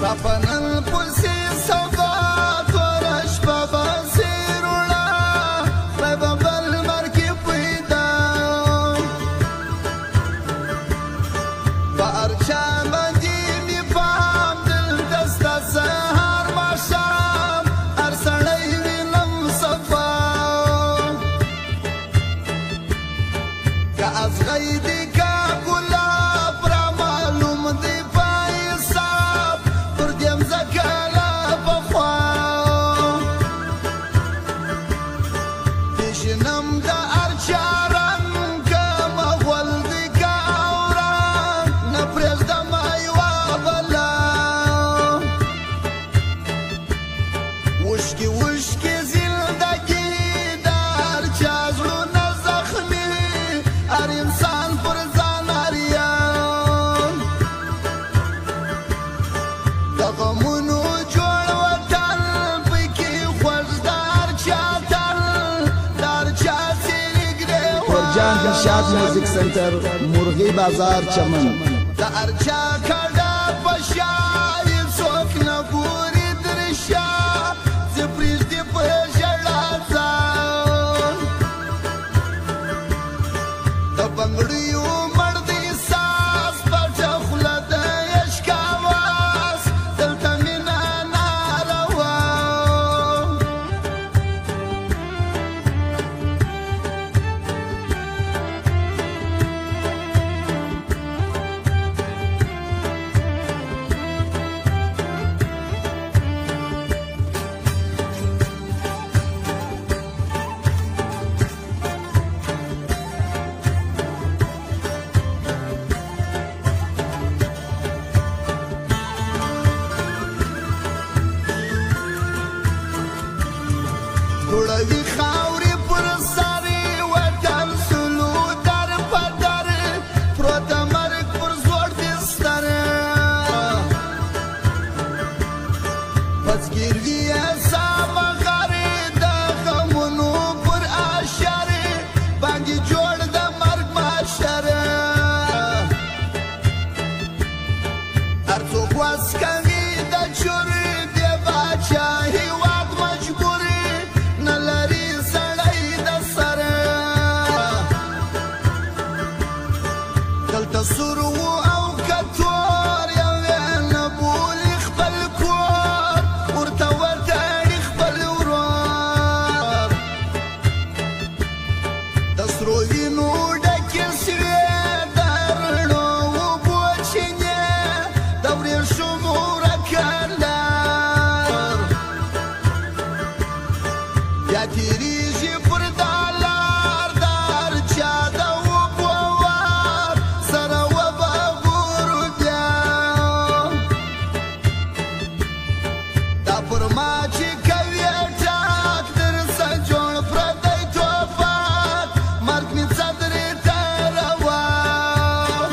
Tapănând puțin sau doar Torăși pe băsirula Pe băbăl marchi pâida Barcea mădimi pam Dâl dăsta să harmașam Ar să-i vinăm să fac Ca azi găidi ca gulab Ramalum de paisab Purdem zakala băhua Deșinăm de arcearan Că mă gol de cauran Nă preș de mai oabăla Ușchi, ușchi zil de ghidar Ce-azi lună zahmi Ar insan părzan arian Dacă mânu joar vătal Păi chi xoș dar ce-atal Dar ce-asiri greu Turjan Dilshad Music Center, Murghi Bazar, Chaman. Dar ce-a căldat pășa Ițoc năguri drășa Se priși de pe jălața Dă băngriu mărdi sas Bălce hulă de eșcavas Dă-l tămină n-arăua Duړوي خاورې پر سارې وطن سلو در په در پروته مرګ پر زوړ بستر بزګروي حساب غارې د غمونو پر اشارې باندې جوړ د مرګ محشر هر څوک واس کوي د چورې د باچا هېواد مجبورې نلري سړی د سره دلته سور و او کتور یو یې نه بولي خپل کور ورته وتړي خپل ورور د سرو وینو ډکې سوې د رڼو اوبو چینې د ورېښمو ورکلر بیا تېرېږي پر دا لار د هر چا د اوبو وار سره وبه ګورو بیا دا پر ما چې کوي ټاک درڅه جوړ پردی توپک مرګ مې صدرې ته روان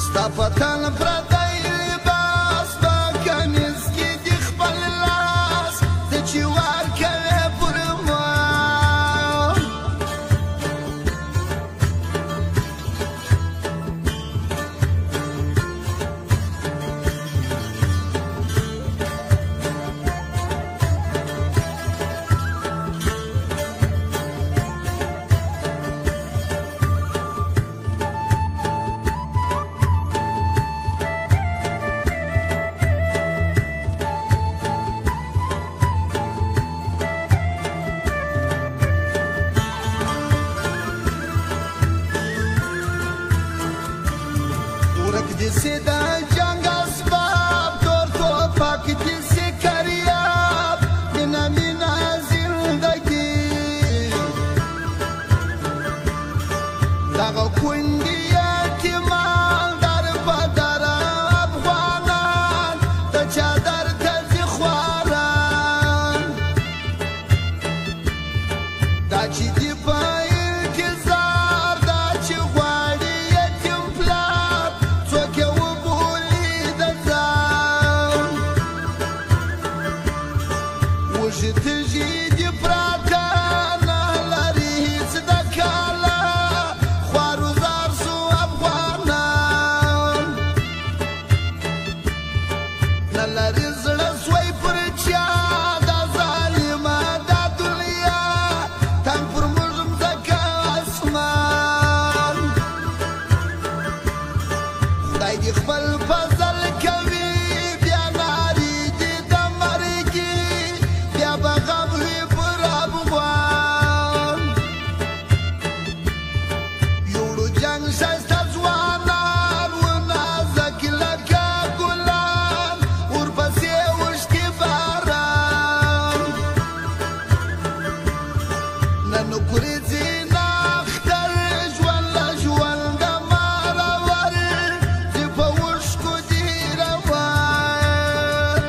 ستا په تن پردی لباس په کمیز کې دې خپل لاس د چې وار کوې پر ما ورک دې سي د جنګ اسباب تور توپک دې سي کریاب مینه مینه زندګي دغه کونډې یتیمان در په در افغانان د چادر ته ځي خواران دا چې دې په انتظار دا چې غواړي یتیم پلار څوک یې وبولي خدای دې خپل فضل کوي بیا ناري دې د مرګي بیا به غم وي پر افغان یوړو جنګ ښایسته ځوانان ونازک لکه ګلان ورپسې اوښکې باران نن وریځې ناختر ژوند له ژونده مرور چې په اوښکو دي روان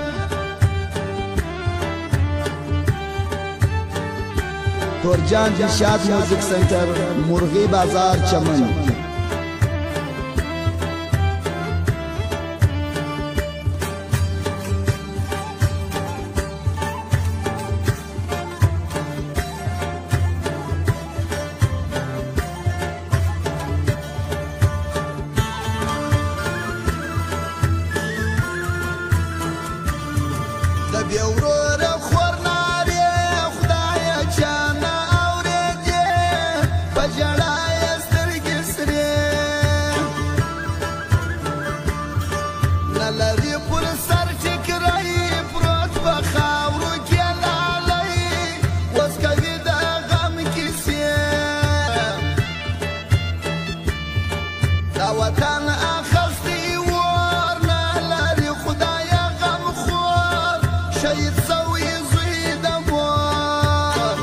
تورجان دلشاد میوزیک سنٹر مرغی بازار چمن د بې وروره خور نارې خدایه چا نه اورېدې په ژړا یې سترګې سرې نه لري پر سر ټیکری پروت په خاورو کې لالی اوس کوي د غم کیسې دا وطن اخیستی ور نه لري خدایه غم خور شهید سوی زوی د مور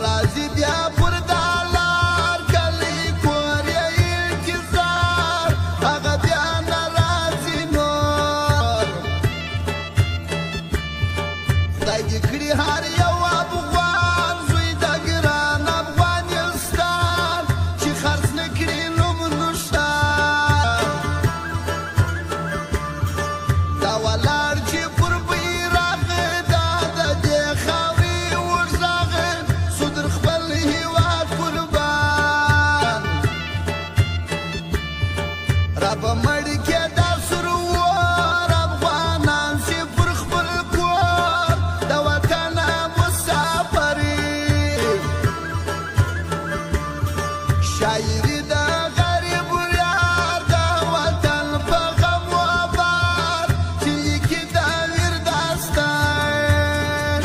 راځي بیا پر دالار کلی کور یې انتظار هغه بیا نه راځي نور خدای دې کړي هر یو افغان زوی د ګران افغانستان چې خرڅ نه کړي نوم نښان دا ولاړ چې پر بیرغ دا د دې خاورې وږغ سو در خپل هېواد قربان رابه مړ کې دا سرور افغانان چې پر خپل کور د وطن مسافري شاعري د غریب یار د وطن په غم و بار چې لیکي د ویر داستان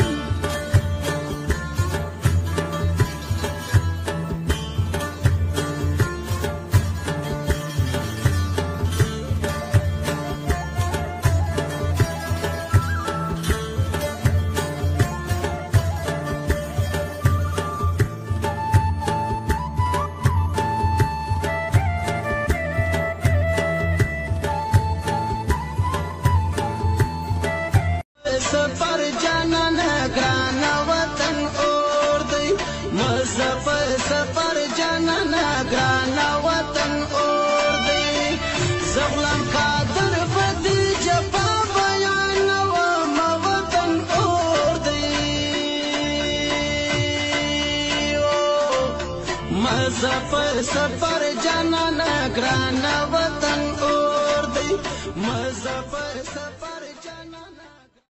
سفر جانان ګران وطن اور دی مظفر سفر جانان ګران وطن اور دی زغلم قادر بدی جفا بیان و وطن اور دی مظفر سفر جانان ګران وطن اور دی مظفر سفر